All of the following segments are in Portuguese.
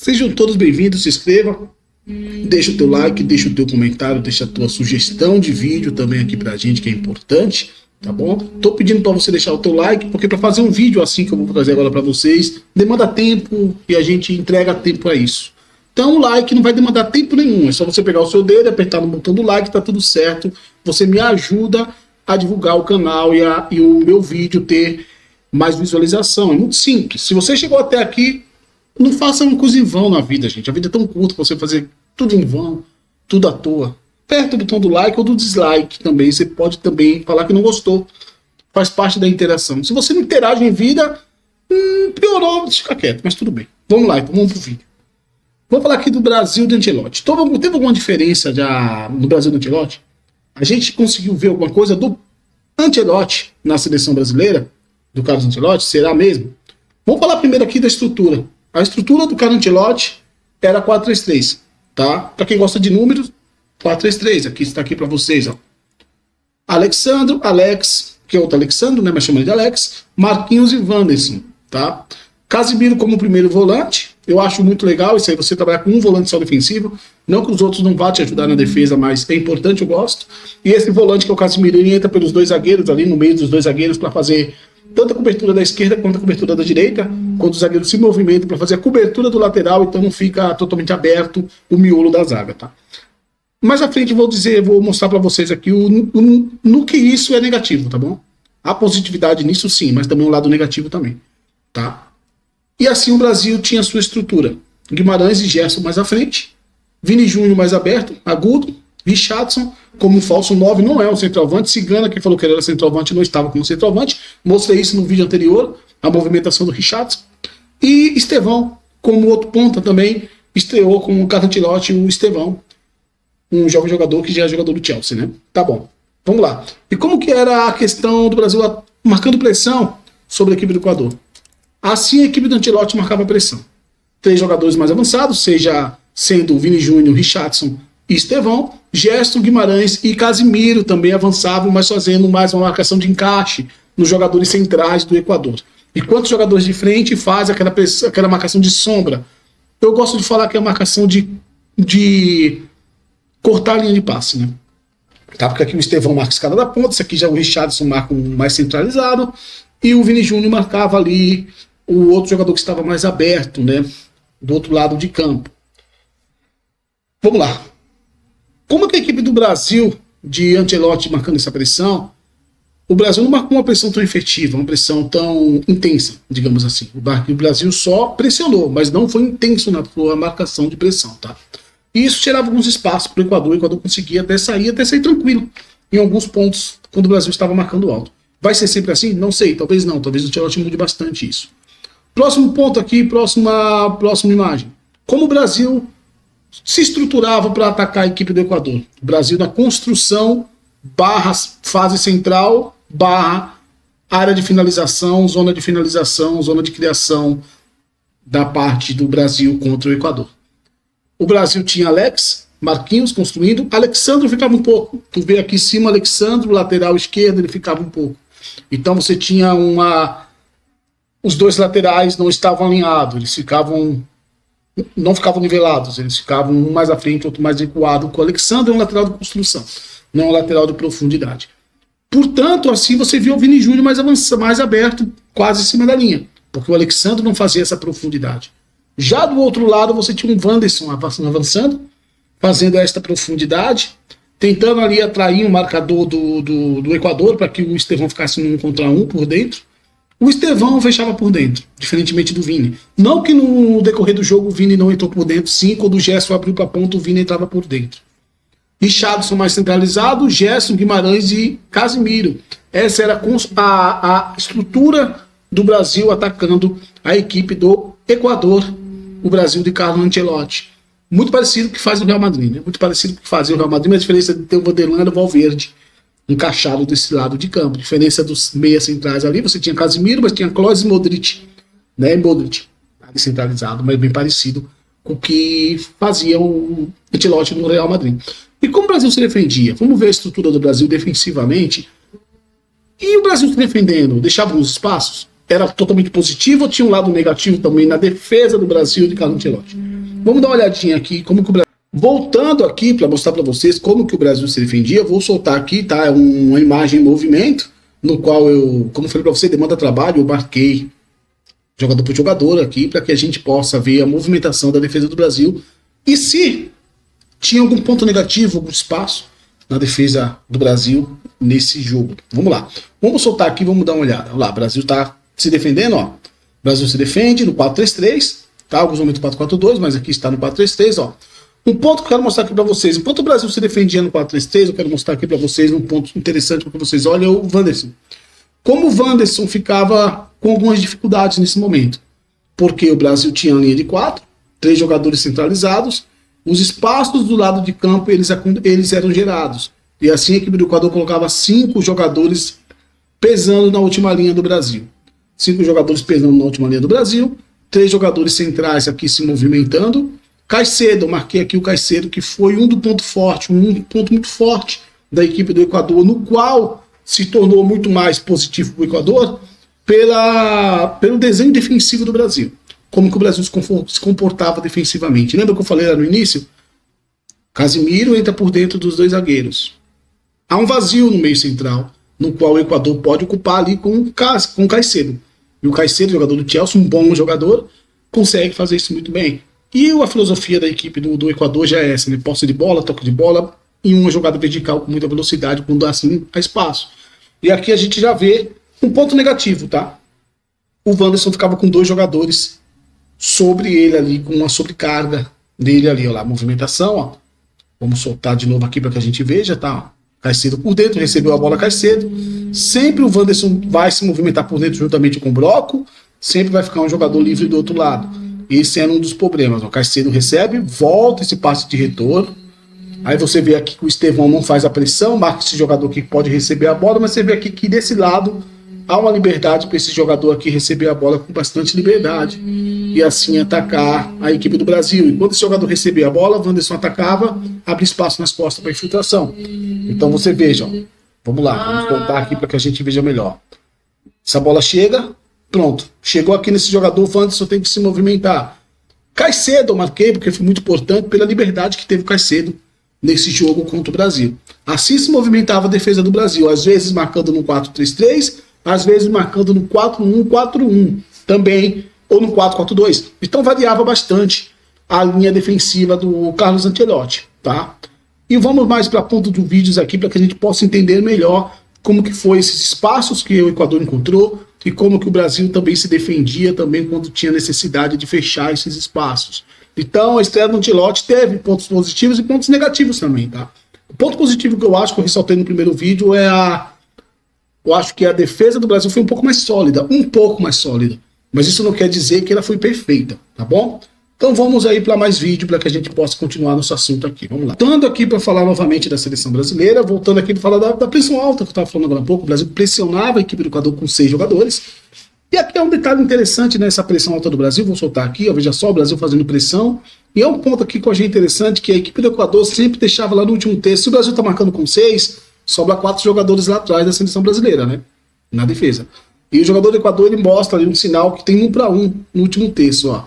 Sejam todos bem-vindos, se inscreva, deixa o teu like, deixa o teu comentário, deixa a tua sugestão de vídeo também aqui pra gente, que é importante, tá bom? Tô pedindo pra você deixar o teu like, porque pra fazer um vídeo assim que eu vou trazer agora pra vocês, demanda tempo e a gente entrega tempo pra isso. Então o like não vai demandar tempo nenhum, é só você pegar o seu dedo e apertar no botão do like, tá tudo certo. Você me ajuda a divulgar o canal e o meu vídeo ter mais visualização. É muito simples. Se você chegou até aqui, não faça uma coisa em vão na vida, gente. A vida é tão curta pra você fazer tudo em vão, tudo à toa. Aperta o botão do like ou do dislike também. Você pode também falar que não gostou. Faz parte da interação. Se você não interage em vida, piorou, deixa ficar quieto, mas tudo bem. Vamos lá, então vamos pro vídeo. Vamos falar aqui do Brasil de Ancelotti. Teve alguma diferença já no Brasil de Ancelotti? A gente conseguiu ver alguma coisa do Ancelotti na seleção brasileira? Do Carlos Ancelotti? Será mesmo? Vamos falar primeiro aqui da estrutura. A estrutura do Carlo Ancelotti era 4-3-3, tá? Para quem gosta de números, 4-3-3. Aqui está aqui para vocês, ó. Alexandro, Alex, que é outro Alexandro, né? Mas chama ele de Alex. Marquinhos e Wanderson, tá? Casimiro como primeiro volante. Eu acho muito legal isso aí, você trabalhar com um volante só defensivo. Não que os outros não vão te ajudar na defesa, mas é importante, eu gosto. E esse volante que é o Casimiro, ele entra pelos dois zagueiros, ali no meio dos dois zagueiros, para fazer tanto a cobertura da esquerda quanto a cobertura da direita, quando o zagueiro se movimenta para fazer a cobertura do lateral, então não fica totalmente aberto o miolo da zaga, tá? Mais à frente vou mostrar para vocês aqui no que isso é negativo, tá bom? Há positividade nisso sim, mas também um lado negativo também, tá? E assim o Brasil tinha sua estrutura. Guimarães e Gerson mais à frente, Vini Júnior mais aberto, agudo, Richarlison como um falso 9, não é um centroavante. Cigana, que falou que ele era centroavante, não estava como centroavante. Mostrei isso no vídeo anterior, a movimentação do Richarlison. E Estevão, como outro ponta também, estreou com o Carlo Ancelotti, o Estevão, um jovem jogador que já é jogador do Chelsea, né? Tá bom, vamos lá. E como que era a questão do Brasil marcando pressão sobre a equipe do Equador? Assim a equipe do Ancelotti marcava pressão. 3 jogadores mais avançados, seja sendo o Vini Júnior, Richarlison e Estevão, Gerson, Guimarães e Casimiro também avançavam, mas fazendo mais uma marcação de encaixe nos jogadores centrais do Equador. E quantos jogadores de frente fazem aquela marcação de sombra? Eu gosto de falar que é a marcação de cortar a linha de passe, né? Tá? Porque aqui o Estevão marca a escada da ponta, esse aqui já o Richarlison marca um mais centralizado, e o Vini Júnior marcava ali o outro jogador que estava mais aberto, né? Do outro lado de campo. Vamos lá. Como que a equipe do Brasil, de Ancelotti marcando essa pressão, o Brasil não marcou uma pressão tão efetiva, uma pressão tão intensa, digamos assim. O Brasil só pressionou, mas não foi intenso na sua marcação de pressão, tá? E isso tirava alguns espaços para o Equador conseguia até sair tranquilo em alguns pontos, quando o Brasil estava marcando alto. Vai ser sempre assim? Não sei, talvez não, talvez o Ancelotti mude bastante isso. Próximo ponto aqui, próxima imagem. Como o Brasil se estruturava para atacar a equipe do Equador? O Brasil na construção, barra fase central, barra área de finalização, zona de criação da parte do Brasil contra o Equador. O Brasil tinha Alex, Marquinhos construindo, Alexandro ficava um pouco. Tu vê aqui em cima, Alexandro, lateral esquerdo, ele ficava um pouco. Então você tinha os dois laterais não estavam alinhados, eles não ficavam nivelados, eles ficavam um mais à frente, outro mais recuado. O Alexandre é um lateral de construção, não é um lateral de profundidade. Portanto, assim você viu o Vini Júnior mais aberto, quase em cima da linha, porque o Alexandre não fazia essa profundidade. Já do outro lado, você tinha um Wanderson avançando, fazendo esta profundidade, tentando ali atrair um marcador do Equador, para que o Estevão ficasse no 1 contra 1 por dentro. O Estevão fechava por dentro, diferentemente do Vini. Não que no decorrer do jogo o Vini não entrou por dentro, sim, quando o Gerson abriu para a ponta, o Vini entrava por dentro. Richarlison mais centralizado, Gerson, Guimarães e Casimiro. Essa era a estrutura do Brasil atacando a equipe do Equador, o Brasil de Carlo Ancelotti. Muito parecido com o que faz o Real Madrid, né? Muito parecido com o que fazia o Real Madrid, mas a diferença de ter o Vanderlan e o Valverde encaixado desse lado de campo. A diferença dos meias centrais ali, você tinha Casimiro, mas tinha Klose e Modric, né? Modric, ali centralizado, mas bem parecido com o que fazia o Ancelotti no Real Madrid. E como o Brasil se defendia? Vamos ver a estrutura do Brasil defensivamente. E o Brasil se defendendo, deixava uns espaços? Era totalmente positivo ou tinha um lado negativo também na defesa do Brasil de Carlo Ancelotti? vamos dar uma olhadinha aqui como que o Brasil... Voltando aqui para mostrar para vocês como que o Brasil se defendia, vou soltar aqui, tá? Uma imagem em movimento, no qual eu, como eu falei para você, demanda trabalho, eu marquei jogador por jogador aqui, para que a gente possa ver a movimentação da defesa do Brasil e se tinha algum ponto negativo, algum espaço na defesa do Brasil nesse jogo. Vamos lá. Vamos soltar aqui, vamos dar uma olhada. Olha lá, o Brasil está se defendendo, ó. O Brasil se defende no 4-3-3, tá? Alguns momentos 4-4-2, mas aqui está no 4-3-3, ó. Um ponto que eu quero mostrar aqui para vocês. Enquanto o Brasil se defendia no 4-3-3, eu quero mostrar aqui para vocês um ponto interessante para que vocês olhem, o Wanderson. Como o Wanderson ficava com algumas dificuldades nesse momento. Porque o Brasil tinha a linha de 4, 3 jogadores centralizados, os espaços do lado de campo eles eram gerados. E assim a equipe do Equador colocava 5 jogadores pesando na última linha do Brasil. 5 jogadores pesando na última linha do Brasil, 3 jogadores centrais aqui se movimentando. Caicedo, eu marquei aqui o Caicedo, que foi um ponto muito forte da equipe do Equador, no qual se tornou muito mais positivo para o Equador pelo desenho defensivo do Brasil. Como que o Brasil se comportava defensivamente. Lembra que eu falei lá no início? Casimiro entra por dentro dos 2 zagueiros. Há um vazio no meio central, no qual o Equador pode ocupar ali com o Caicedo. E o Caicedo, jogador do Chelsea, um bom jogador, consegue fazer isso muito bem. E a filosofia da equipe do Equador já é essa, né? Posse de bola, toque de bola e uma jogada vertical com muita velocidade, quando assim há espaço. E aqui a gente já vê um ponto negativo, tá? O Wanderson ficava com 2 jogadores sobre ele ali, com uma sobrecarga dele ali, ó lá, a movimentação, ó. Vamos soltar de novo aqui para que a gente veja, tá? Caicedo por dentro, recebeu a bola Caicedo. Sempre o Wanderson vai se movimentar por dentro juntamente com o Broco, sempre vai ficar um jogador livre do outro lado. Esse era um dos problemas. O Caicedo recebe, volta esse passe de retorno. Aí você vê aqui que o Estevão não faz a pressão, marca esse jogador aqui que pode receber a bola, mas você vê aqui que desse lado há uma liberdade para esse jogador aqui receber a bola com bastante liberdade e assim atacar a equipe do Brasil. E quando esse jogador recebia a bola, o Wanderson atacava, abre espaço nas costas para infiltração. Então você veja, ó. Vamos lá, vamos voltar aqui para que a gente veja melhor. Essa bola chega, pronto. Chegou aqui nesse jogador, o Wanderson tem que se movimentar. Caicedo eu marquei porque foi muito importante pela liberdade que teve o Caicedo nesse jogo contra o Brasil. Assim se movimentava a defesa do Brasil, às vezes marcando no 4-3-3, às vezes marcando no 4-1-4-1 também, ou no 4-4-2. Então variava bastante a linha defensiva do Carlos Ancelotti, tá? E vamos mais para ponto dos vídeos aqui para que a gente possa entender melhor como que foi esses espaços que o Equador encontrou e como que o Brasil também se defendia também quando tinha necessidade de fechar esses espaços. Então a estreia do Ancelotti teve pontos positivos e pontos negativos também, tá? O ponto positivo que eu acho que eu ressaltei no primeiro vídeo é eu acho que a defesa do Brasil foi um pouco mais sólida, mas isso não quer dizer que ela foi perfeita, tá bom? Então vamos aí para mais vídeo para que a gente possa continuar nosso assunto aqui. Vamos lá. Voltando aqui para falar novamente da seleção brasileira, voltando aqui para falar da pressão alta que eu estava falando agora há pouco. O Brasil pressionava a equipe do Equador com 6 jogadores. E aqui é um detalhe interessante nessa pressão alta do Brasil. Vou soltar aqui, ó, veja só, o Brasil fazendo pressão. E é um ponto aqui que eu achei interessante, que a equipe do Equador sempre deixava lá no último terço. Se o Brasil está marcando com 6, sobra 4 jogadores lá atrás da seleção brasileira, né? Na defesa. E o jogador do Equador, ele mostra ali um sinal que tem 1 para 1 no último terço, ó.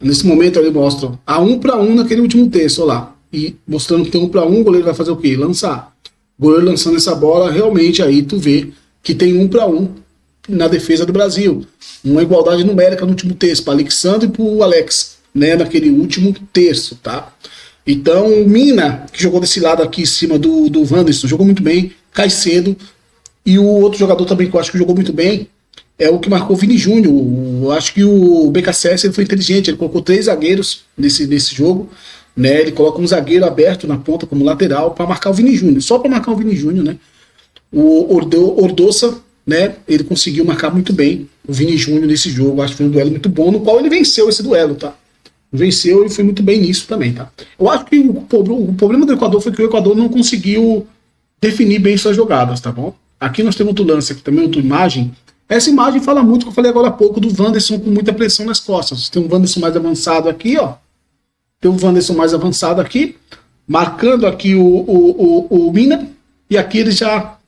Nesse momento ele mostra a 1 para 1 naquele último terço, ó lá. E mostrando que tem 1 para 1, o goleiro vai fazer o quê? Lançar. O goleiro lançando essa bola, realmente aí tu vê que tem 1 para 1 na defesa do Brasil. Uma igualdade numérica no último terço, para Alexandre e para o Alex, né? Naquele último terço, tá? Então o Mina, que jogou desse lado aqui em cima do Wanderson, jogou muito bem. Caicedo. E o outro jogador também que eu acho que jogou muito bem é o que marcou o Vini Júnior. Eu acho que o BKSS ele foi inteligente, ele colocou 3 zagueiros nesse jogo, né? Ele coloca um zagueiro aberto na ponta como lateral para marcar o Vini Júnior, só para marcar o Vini Júnior, né? O Ordoça, né? Ele conseguiu marcar muito bem o Vini Júnior nesse jogo. Acho que foi um duelo muito bom, no qual ele venceu esse duelo, tá? Venceu e foi muito bem nisso também, tá? Eu acho que o problema do Equador foi que o Equador não conseguiu definir bem suas jogadas, tá bom? Aqui nós temos outro lance, aqui também outra imagem. Essa imagem fala muito, que eu falei agora há pouco, do Wanderson com muita pressão nas costas. Tem um Wanderson mais avançado aqui, ó. Tem um Wanderson mais avançado aqui, marcando aqui o Mina. E aqui ele já...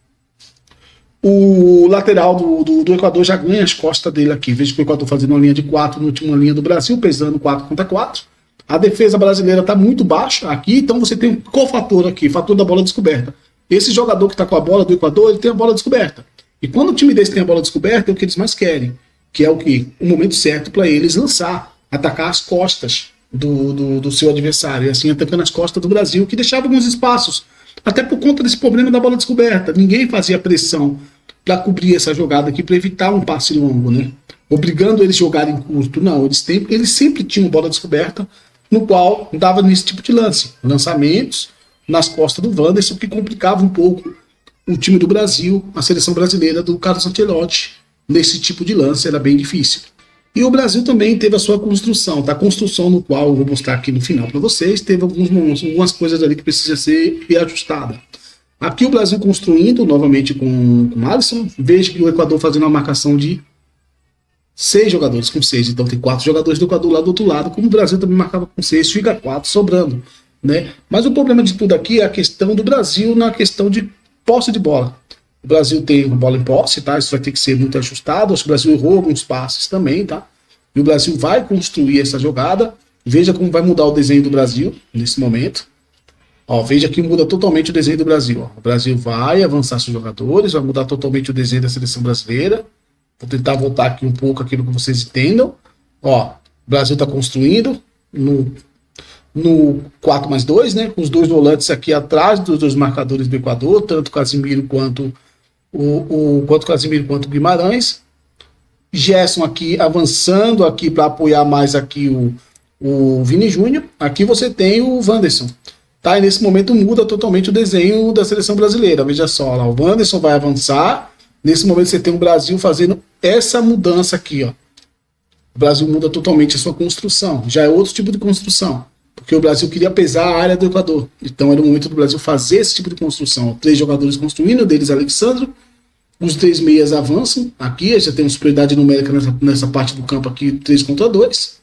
O lateral do Equador já ganha as costas dele aqui. Veja que o Equador fazendo uma linha de 4 na última linha do Brasil, pesando 4 contra 4. A defesa brasileira está muito baixa aqui, então você tem um cofator aqui, fator da bola descoberta. Esse jogador que está com a bola do Equador, ele tem a bola descoberta. E quando o time desse tem a bola descoberta, é o que eles mais querem, que é o que? O momento certo para eles lançar, atacar as costas do seu adversário, e assim atacando as costas do Brasil, que deixava alguns espaços, até por conta desse problema da bola descoberta. Ninguém fazia pressão para cobrir essa jogada aqui, para evitar um passe longo, né? Obrigando eles a jogarem curto. Não, eles sempre tinham bola descoberta, no qual dava nesse tipo de lance. Lançamentos nas costas do Wanderson, que complicava um pouco o time do Brasil, a seleção brasileira do Carlos Ancelotti. Nesse tipo de lance era bem difícil. E o Brasil também teve a sua construção, tá? A construção no qual eu vou mostrar aqui no final para vocês, teve algumas coisas ali que precisa ser reajustada. Aqui o Brasil construindo novamente com Alisson. Veja que o Equador fazendo uma marcação de 6 jogadores com 6, então tem 4 jogadores do Equador lá do outro lado, como o Brasil também marcava com 6, fica 4 sobrando, né? Mas o problema de tudo aqui é a questão do Brasil na questão de posse de bola. O Brasil tem uma bola em posse, tá? Isso vai ter que ser muito ajustado. Acho que o Brasil errou alguns passes também, tá? E o Brasil vai construir essa jogada. Veja como vai mudar o desenho do Brasil nesse momento. Ó, veja que muda totalmente o desenho do Brasil. Ó. O Brasil vai avançar seus jogadores, vai mudar totalmente o desenho da seleção brasileira. Vou tentar voltar aqui um pouco aquilo que vocês entendam. Ó, o Brasil está construindo no 4+2, né? Com os dois volantes aqui atrás dos dois marcadores do Equador, tanto o Casimiro quanto o Guimarães. Gerson aqui avançando aqui para apoiar mais aqui o Vini Júnior. Aqui você tem o Wanderson. Tá? E nesse momento muda totalmente o desenho da seleção brasileira. Veja só, lá, o Wanderson vai avançar. Nesse momento você tem o Brasil fazendo essa mudança aqui, ó. O Brasil muda totalmente a sua construção. Já é outro tipo de construção. Porque o Brasil queria pesar a área do Equador. Então era o momento do Brasil fazer esse tipo de construção. 3 jogadores construindo, deles Alexandro. Os 3 meias avançam. Aqui já tem uma superioridade numérica nessa parte do campo aqui, 3 contra 2.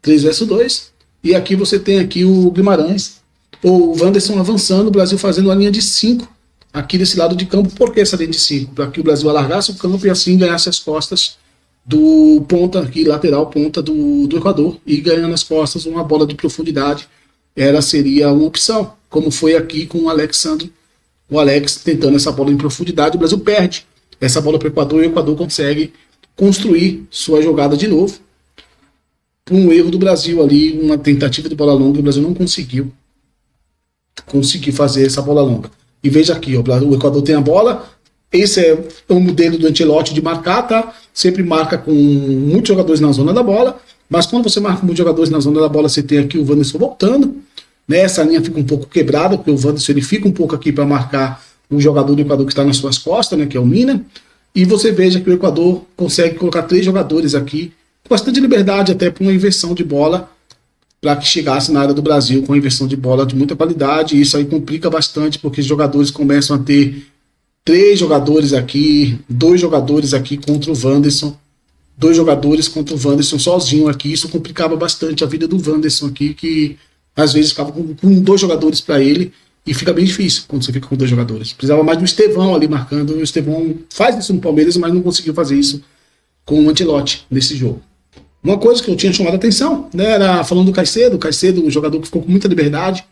3 versus 2. E aqui você tem aqui o Guimarães. O Wanderson avançando, o Brasil fazendo uma linha de 5 aqui desse lado de campo. Por que essa linha de 5? Para que o Brasil alargasse o campo e assim ganhasse as costas do ponta aqui, lateral ponta do Equador, e ganhando as costas uma bola de profundidade seria uma opção, como foi aqui com o Alexandre, o Alex tentando essa bola em profundidade. O Brasil perde essa bola para o Equador e o Equador consegue construir sua jogada de novo. Por um erro do Brasil ali, uma tentativa de bola longa, o Brasil não conseguiu fazer essa bola longa. E veja aqui, ó, o Equador tem a bola. Esse é o modelo do Ancelotti de marcar, tá? Sempre marca com muitos jogadores na zona da bola, mas quando você marca com muitos jogadores na zona da bola, você tem aqui o Wanderson voltando, né? Essa linha fica um pouco quebrada, porque o Wanderson ele fica um pouco aqui para marcar o jogador do Equador que está nas suas costas, né? Que é o Mina. E você veja que o Equador consegue colocar 3 jogadores aqui, com bastante liberdade até para uma inversão de bola, para que chegasse na área do Brasil com uma inversão de bola de muita qualidade. E isso aí complica bastante, porque os jogadores começam a ter 3 jogadores aqui, 2 jogadores aqui contra o Wanderson, 2 jogadores contra o Wanderson sozinho aqui. Isso complicava bastante a vida do Wanderson aqui, que às vezes ficava com 2 jogadores para ele, e fica bem difícil quando você fica com 2 jogadores. Precisava mais do Estevão ali marcando, e o Estevão faz isso no Palmeiras, mas não conseguiu fazer isso com o Ancelotti nesse jogo. Uma coisa que eu tinha chamado a atenção, né, era falando do Caicedo, o jogador que ficou com muita liberdade.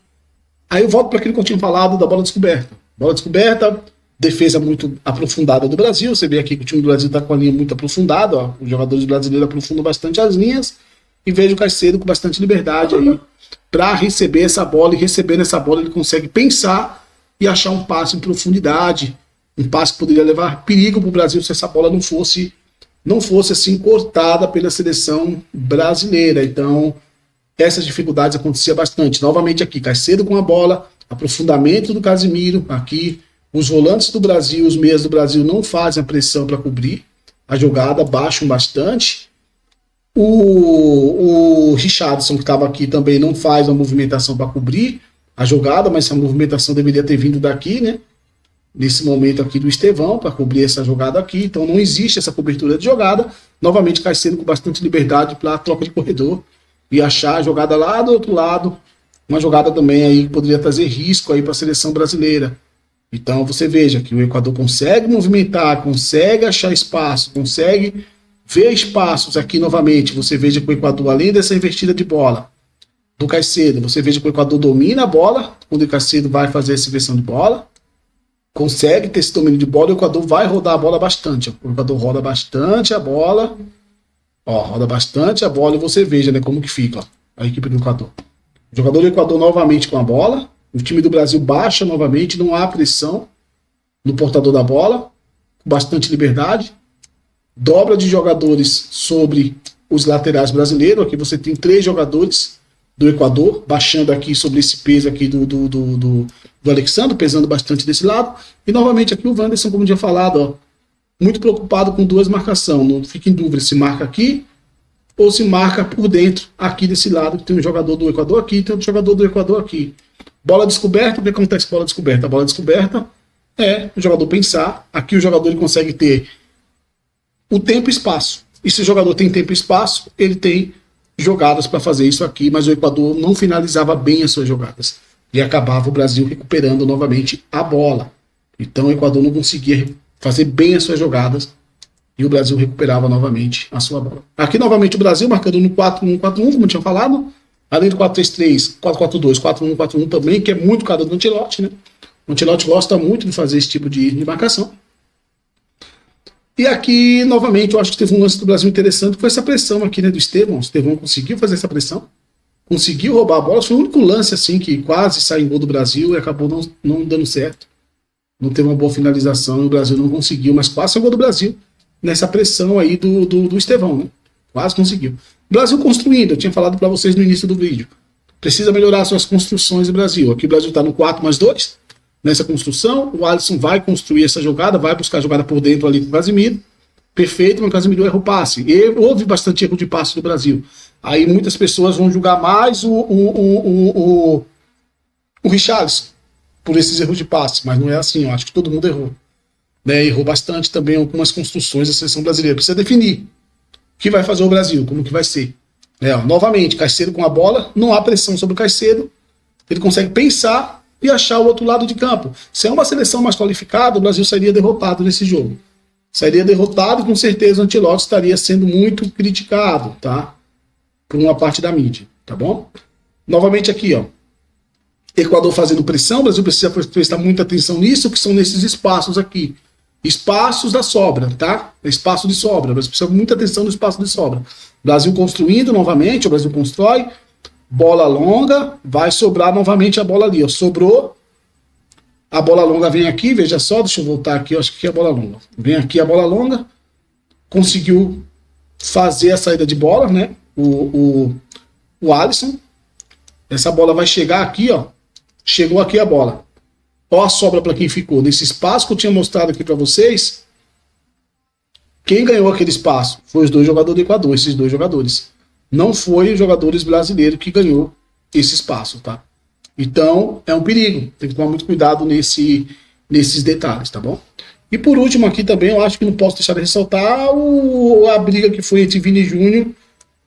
Aí eu volto para aquilo que eu tinha falado da bola descoberta. Bola descoberta, defesa muito aprofundada do Brasil. Você vê aqui que o time do Brasil está com a linha muito aprofundada, ó. Os jogadores brasileiros aprofundam bastante as linhas, e vejo o Caicedo com bastante liberdade aí para receber essa bola, e recebendo essa bola ele consegue pensar e achar um passe em profundidade, um passe que poderia levar perigo para o Brasil se essa bola não fosse assim cortada pela seleção brasileira. Então essas dificuldades aconteciam bastante. Novamente aqui, Caicedo com a bola, aprofundamento do Casimiro aqui. Os volantes do Brasil, os meias do Brasil não fazem a pressão para cobrir a jogada, baixam bastante. O Richarlison, que estava aqui, também não faz a movimentação para cobrir a jogada, mas essa movimentação deveria ter vindo daqui, né? Nesse momento aqui do Estevão, para cobrir essa jogada aqui. Então não existe essa cobertura de jogada. Novamente Caicedo com bastante liberdade para a troca de corredor e achar a jogada lá do outro lado. Uma jogada também aí que poderia trazer risco aí para a seleção brasileira. Então você veja que o Equador consegue movimentar, consegue achar espaço, consegue ver espaços aqui novamente. Você veja que o Equador, além dessa investida de bola, do Caicedo, você veja que o Equador domina a bola, quando o Caicedo vai fazer essa inversão de bola, consegue ter esse domínio de bola, e o Equador vai rodar a bola bastante. O Equador roda bastante a bola, roda bastante a bola, e você veja, né, como que fica, ó, a equipe do Equador. O jogador do Equador novamente com a bola, o time do Brasil baixa novamente, não há pressão no portador da bola, com bastante liberdade, dobra de jogadores sobre os laterais brasileiros. Aqui você tem 3 jogadores do Equador, baixando aqui sobre esse peso aqui do Alexandre, pesando bastante desse lado. E novamente aqui o Wanderson, como tinha falado, ó, muito preocupado com 2 marcações. Não fica em dúvida se marca aqui ou se marca por dentro, aqui desse lado, que tem um jogador do Equador aqui e tem outro jogador do Equador aqui. Bola descoberta, o que acontece com bola descoberta? A bola descoberta é o jogador pensar. Aqui o jogador ele consegue ter o tempo e espaço. E se o jogador tem tempo e espaço, ele tem jogadas para fazer isso aqui, mas o Equador não finalizava bem as suas jogadas. E acabava o Brasil recuperando novamente a bola. Então o Equador não conseguia fazer bem as suas jogadas e o Brasil recuperava novamente a sua bola. Aqui novamente o Brasil marcando no 4-1-4-1, como eu tinha falado, além do 4-3-3, 4-4-2, 4-1-4-1 também, que é muito cara do Ancelotti, né? O Ancelotti gosta muito de fazer esse tipo de marcação. E aqui, novamente, eu acho que teve um lance do Brasil interessante, que foi essa pressão aqui, né, do Estevão. O Estevão conseguiu fazer essa pressão, conseguiu roubar a bola. Foi o único lance, assim, que quase saiu em gol do Brasil e acabou não dando certo. Não teve uma boa finalização e o Brasil não conseguiu, mas quase saiu o gol do Brasil nessa pressão aí do Estevão, né? Quase conseguiu. O Brasil construindo, eu tinha falado para vocês no início do vídeo. Precisa melhorar suas construções do Brasil. Aqui o Brasil está no 4+2. Nessa construção, o Alisson vai construir essa jogada, vai buscar a jogada por dentro ali com o Casemiro. Perfeito, mas o Casemiro erra o passe. E houve bastante erro de passe do Brasil. Aí muitas pessoas vão julgar mais o Richarlison por esses erros de passe, mas não é assim, eu acho que todo mundo errou. Né? Errou bastante também algumas construções da seleção brasileira. Precisa definir o que vai fazer o Brasil, como que vai ser. Novamente, Caicedo com a bola, não há pressão sobre o Caicedo, ele consegue pensar e achar o outro lado de campo. Se é uma seleção mais qualificada, o Brasil sairia derrotado nesse jogo. Sairia derrotado e com certeza o Ancelotti estaria sendo muito criticado, tá? Por uma parte da mídia, tá bom? Novamente aqui, ó. Equador fazendo pressão, o Brasil precisa prestar muita atenção nisso, que são nesses espaços aqui. Espaços da sobra, tá? Espaço de sobra. O Brasil precisa muita atenção no espaço de sobra. Brasil construindo novamente, o Brasil constrói. Bola longa, vai sobrar novamente a bola ali, ó. Sobrou, a bola longa vem aqui, veja só, deixa eu voltar aqui, eu acho que é a bola longa. Vem aqui a bola longa, conseguiu fazer a saída de bola, né? O Alisson. Essa bola vai chegar aqui, ó. Chegou aqui a bola. Ó a sobra para quem ficou. Nesse espaço que eu tinha mostrado aqui para vocês, quem ganhou aquele espaço foi os 2 jogadores do Equador, esses 2 jogadores. Não foi os jogadores brasileiros que ganhou esse espaço, tá? Então, é um perigo. Tem que tomar muito cuidado nesses detalhes, tá bom? E por último aqui também, eu acho que não posso deixar de ressaltar a briga que foi entre Vini Júnior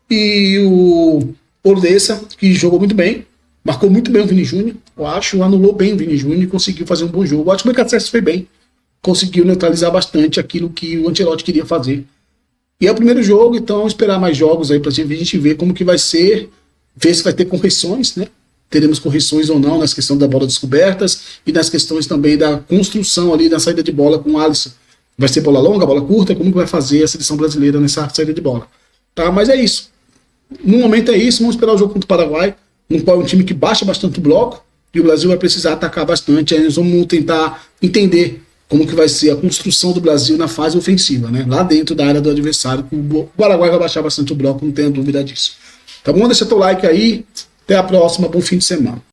e o Ordessa, que jogou muito bem. Marcou muito bem o Vini Júnior, eu acho. Anulou bem o Vini Júnior e conseguiu fazer um bom jogo. Eu acho que o BKSS foi bem. Conseguiu neutralizar bastante aquilo que o Ancelotti queria fazer. E é o primeiro jogo, então esperar mais jogos aí pra gente ver como que vai ser, ver se vai ter correções, né? Teremos correções ou não nas questões da bola descobertas e nas questões também da construção ali da saída de bola com o Alisson. Vai ser bola longa, bola curta, como que vai fazer a seleção brasileira nessa saída de bola. Tá, mas é isso. No momento é isso, vamos esperar o jogo contra o Paraguai, no qual é um time que baixa bastante o bloco e o Brasil vai precisar atacar bastante. Aí nós vamos tentar entender como que vai ser a construção do Brasil na fase ofensiva, né? Lá dentro da área do adversário, o Paraguai vai baixar bastante o bloco, não tenha dúvida disso. Tá bom? Deixa teu like aí, até a próxima, bom fim de semana.